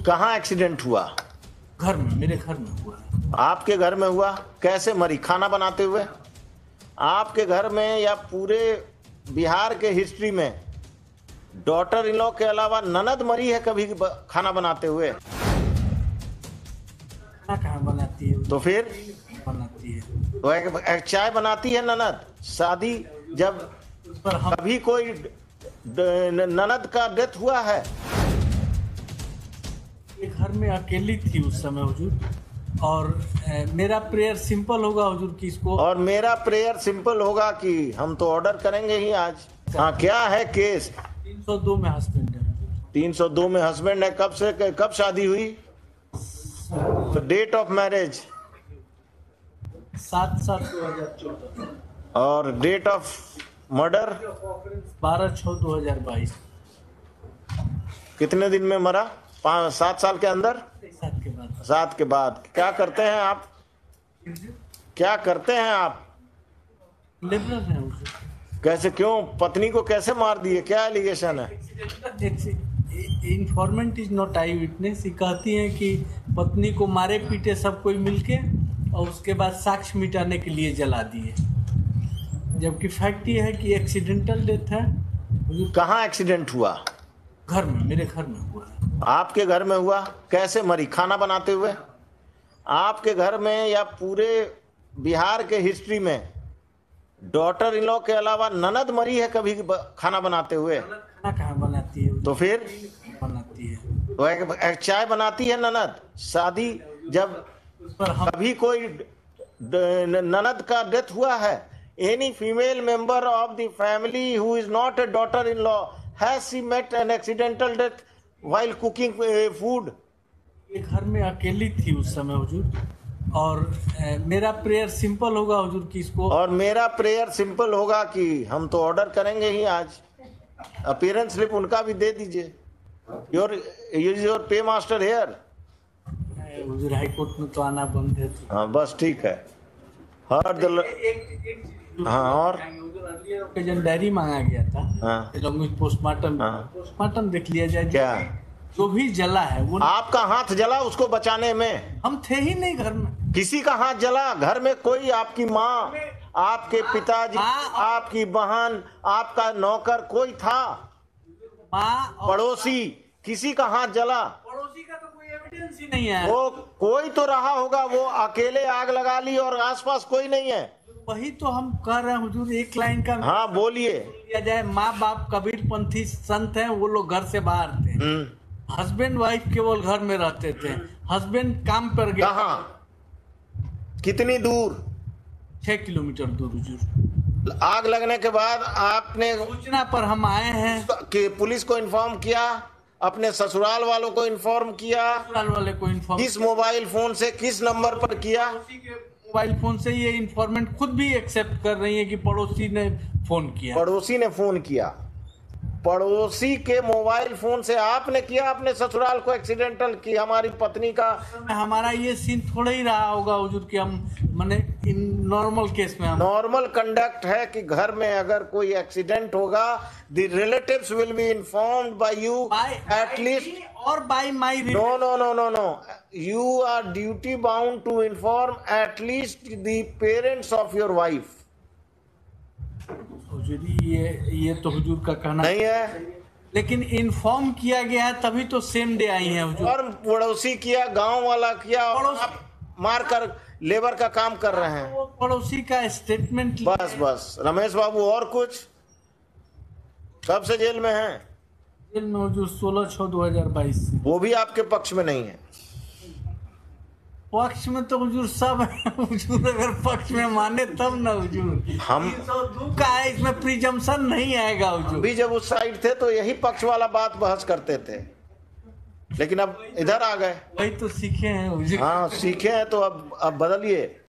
कहाँ एक्सीडेंट हुआ? घर में, मेरे घर में हुआ है। आपके घर में हुआ? कैसे मरी? खाना बनाते हुए? आपके घर में या पूरे बिहार के हिस्ट्री में डॉटर इन लॉ के अलावा ननद मरी है कभी खाना बनाते हुए? खाना कहाँ बनाती है? तो फिर बनाती है तो एक चाय बनाती है ननद। शादी जब पर हम कभी कोई ननद का डेथ हुआ है? घर में अकेली थी उस समय हुजूर, और मेरा प्रेयर सिंपल होगा हुजूर कि इसको, और मेरा प्रेयर सिंपल होगा कि हम तो ऑर्डर करेंगे ही आज। हाँ, क्या है केस? 302 में हस्बैंड है हुजूर। 302 में हस्बैंड है। कब शादी हुई? तो डेट ऑफ मैरिज 7/7/2014, और डेट ऑफ मर्डर 12/6/2022। कितने दिन में मरा? 7 साल के अंदर? 7 के बाद 7 के बाद। क्या करते हैं आप? क्या करते हैं आप? लिबरल है हुजूर। कैसे, क्यों? पत्नी को कैसे मार दिए? क्या एलिगेशन है? Informant is not I witness. ये कहती हैं कि पत्नी को मारे पीटे सब कोई मिलके, और उसके बाद साक्ष्य मिटाने के लिए जला दिए, जबकि फैक्ट ये है कि एक्सीडेंटल डेथ है। कहाँ एक्सीडेंट हुआ? घर में, मेरे घर में हुआ है। आपके घर में हुआ? कैसे मरी? खाना बनाते हुए? आपके घर में या पूरे बिहार के हिस्ट्री में डॉटर इन लॉ के अलावा ननद मरी है कभी खाना बनाते हुए? खाना कहाँ बनाती है? तो फिर बनाती है तो एक चाय बनाती है ननद। शादी जब पर हम कभी कोई ननद का डेथ हुआ है? Any female member of the family who is not a daughter in law has she met an accidental death while cooking food? घर में अकेली थी उस समय हुजूर, और मेरा प्रेयर सिंपल होगा हुजूर कि इसको, और मेरा प्रेयर सिंपल होगा कि हम तो ऑर्डर करेंगे ही आज। अपीयरेंस स्लिप उनका भी दे दीजिए। Your pay master here. हुजूर हाई कोर्ट में तो आना बंद है तो। हाँ, बस ठीक है। हाँ, और जन डायरी मांगा गया था, हाँ, पोस्टमार्टम हाँ। पोस्टमार्टम देख लिया जाए। क्या? जो भी जला है वो आपका हाथ जला उसको बचाने में? हम थे ही नहीं घर में। किसी का हाथ जला? घर में कोई, आपकी माँ, आपके पिताजी, आपकी बहन, आपका नौकर कोई था? माँ और पड़ोसी, किसी का हाथ जला? पड़ोसी का तो कोई एविडेंस ही नहीं है। वो कोई तो रहा होगा। वो अकेले आग लगा ली और आसपास कोई नहीं है? वही तो हम कह रहे हैं हुजूर, एक लाइन का हाँ, बोलिए। लिया जाए। माँ बाप कबीरपंथी संत हैं, वो लोग घर से बाहर थे। हस्बैंड वाइफ केवल घर में रहते थे। हस्बैंड काम पर गया। कहाँ? कितनी दूर? 6 किलोमीटर दूर हुजूर। आग लगने के बाद आपने सूचना पर हम आए हैं। कि पुलिस को इन्फॉर्म किया? अपने ससुराल वालों को इन्फॉर्म किया? ससुराल वाले को इन्फॉर्म, किस मोबाइल फोन से, किस नंबर पर किया? मोबाइल फोन से। ये इन्फॉर्मेंट खुद भी एक्सेप्ट कर रही है कि पड़ोसी ने फोन किया। पड़ोसी ने फोन किया? पड़ोसी के मोबाइल फोन से आपने किया अपने ससुराल को एक्सीडेंटल की हमारी पत्नी का? हमारा ये सीन थोड़ा ही रहा होगा हुजूर कि हम माने इन नॉर्मल केस में हम नॉर्मल कंडक्ट है कि घर में अगर कोई एक्सीडेंट होगा, the relatives will be informed by you at least, और by my. No, you are duty bound to inform at least the parents of your wife. हुजूर ये तो हुजूर का कहना नहीं है? लेकिन इन्फॉर्म किया गया है तभी तो सेम डे आई है हुजूर। और पड़ोसी किया, गांव वाला किया, और आप मारकर लेबर का काम कर रहे हैं। वो पड़ोसी का स्टेटमेंट। बस रमेश बाबू, और कुछ? कब से जेल में हैं? जेल में हुजूर 16/6/2022 से। वो भी आपके पक्ष में नहीं है? पक्ष में तो हुजूर सब है हुजूर, अगर पक्ष में माने तब ना हुजूर। हम 302 का है, इसमें प्रिजम्पशन नहीं आएगा हुजूर। भी जब उस साइड थे तो यही पक्ष वाला बात बहस करते थे, लेकिन अब इधर आ गए। वही तो सीखे हैं हुजूर। हाँ, सीखे हैं तो अब बदलिए।